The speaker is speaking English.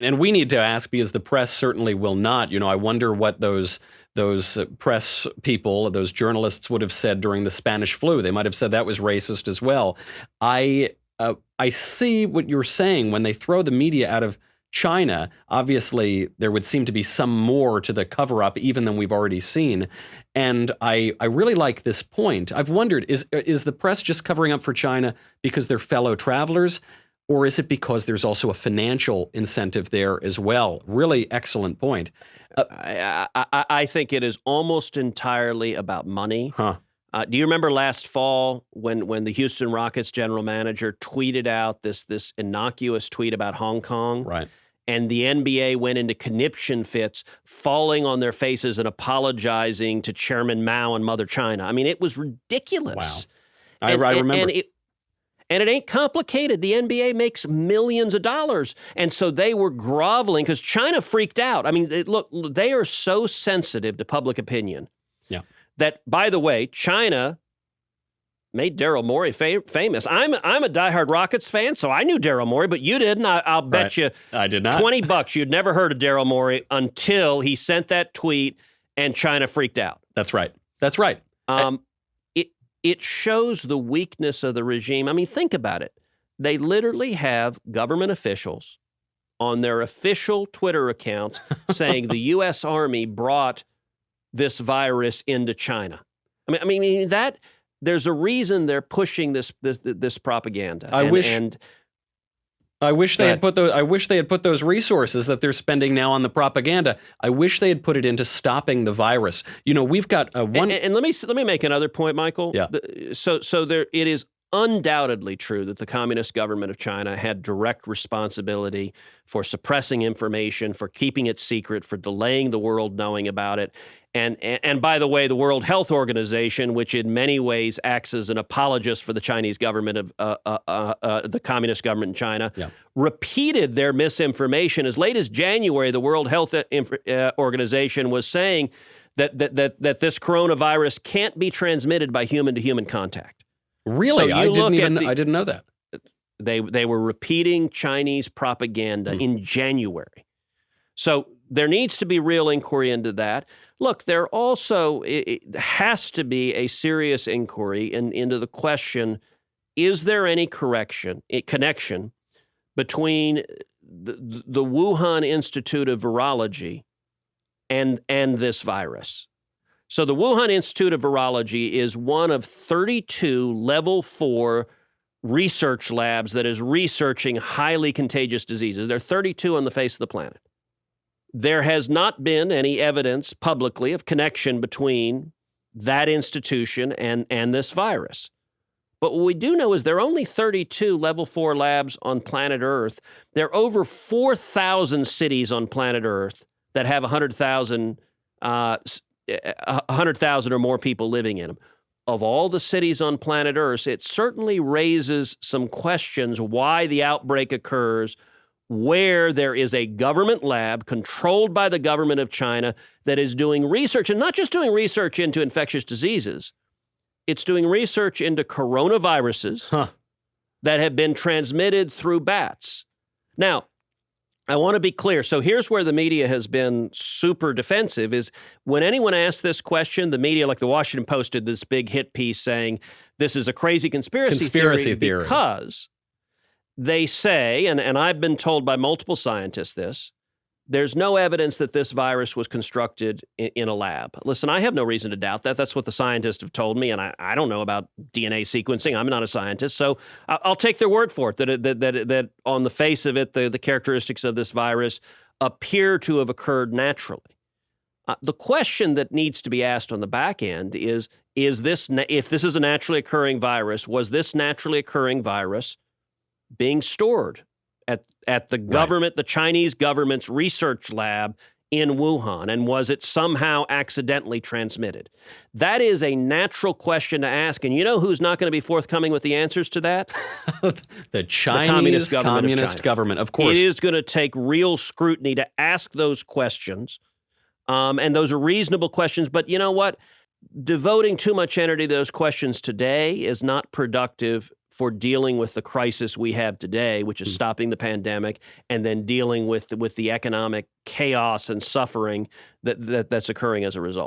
And we need to ask, because the press certainly will not. I wonder what those press people, those journalists would have said during the Spanish flu. They might have said that was racist as well. I see what you're saying. When they throw the media out of China, obviously there would seem to be some more to the cover-up even than we've already seen. And I really like this point. I've wondered, is the press just covering up for China because they're fellow travelers? Or is it because there's also a financial incentive there as well? Really excellent point. I think it is almost entirely about money. Huh. Do you remember last fall when the Houston Rockets general manager tweeted out this innocuous tweet about Hong Kong? Right. And the NBA went into conniption fits, falling on their faces and apologizing to Chairman Mao and Mother China. I mean, it was ridiculous. Wow. I remember. And it ain't complicated. The NBA makes millions of dollars. And so they were groveling because China freaked out. I mean, look, they are so sensitive to public opinion. Yeah. That, by the way, China made Daryl Morey famous. I'm a diehard Rockets fan, so I knew Daryl Morey, but you didn't. I'll bet you I did not. $20 you'd never heard of Daryl Morey until he sent that tweet and China freaked out. That's right. That's right. It shows the weakness of the regime. I mean, think about it. They literally have government officials on their official Twitter accounts saying the U.S. Army brought this virus into China. I mean that there's a reason they're pushing this propaganda. I wish they had put those resources that they're spending now on the propaganda. I wish they had put it into stopping the virus. We've got one. And let me make another point, Michael. Yeah. So there, it is undoubtedly true that the Communist government of China had direct responsibility for suppressing information, for keeping it secret, for delaying the world knowing about it. And by the way, the World Health Organization, which in many ways acts as an apologist for the Chinese government of the Communist government in China, repeated their misinformation. As late as January, the World Health Organization was saying that this coronavirus can't be transmitted by human-to-human contact. Really? So I didn't know that. They were repeating Chinese propaganda in January. So there needs to be real inquiry into that. Look, there also it has to be a serious inquiry into the question, is there any connection between the Wuhan Institute of Virology and this virus? So the Wuhan Institute of Virology is one of 32 level 4 research labs that is researching highly contagious diseases. There are 32 on the face of the planet. There has not been any evidence publicly of connection between that institution and this virus. But what we do know is there are only 32 level 4 labs on planet Earth. There are over 4,000 cities on planet Earth that have 100,000 or more people living in them. Of all the cities on planet Earth, it certainly raises some questions why the outbreak occurs where there is a government lab controlled by the government of China that is doing research, and not just doing research into infectious diseases. It's doing research into coronaviruses that have been transmitted through bats. Now, I want to be clear. So here's where the media has been super defensive is when anyone asks this question, the media, like the Washington Post, did this big hit piece saying this is a crazy conspiracy theory because they say, and I've been told by multiple scientists this, there's no evidence that this virus was constructed in a lab. Listen, I have no reason to doubt that. That's what the scientists have told me, and I don't know about DNA sequencing. I'm not a scientist, so I'll take their word for it, that on the face of it, the characteristics of this virus appear to have occurred naturally. The question that needs to be asked on the back end is this, if this is a naturally occurring virus, was this naturally occurring virus being stored at the government, the Chinese government's research lab in Wuhan, and was it somehow accidentally transmitted? That is a natural question to ask, and you know who's not going to be forthcoming with the answers to that? The Chinese Communist government, of course. It is going to take real scrutiny to ask those questions, and those are reasonable questions, but you know what? Devoting too much energy to those questions today is not productive for dealing with the crisis we have today, which is stopping the pandemic and then dealing with the economic chaos and suffering that's occurring as a result.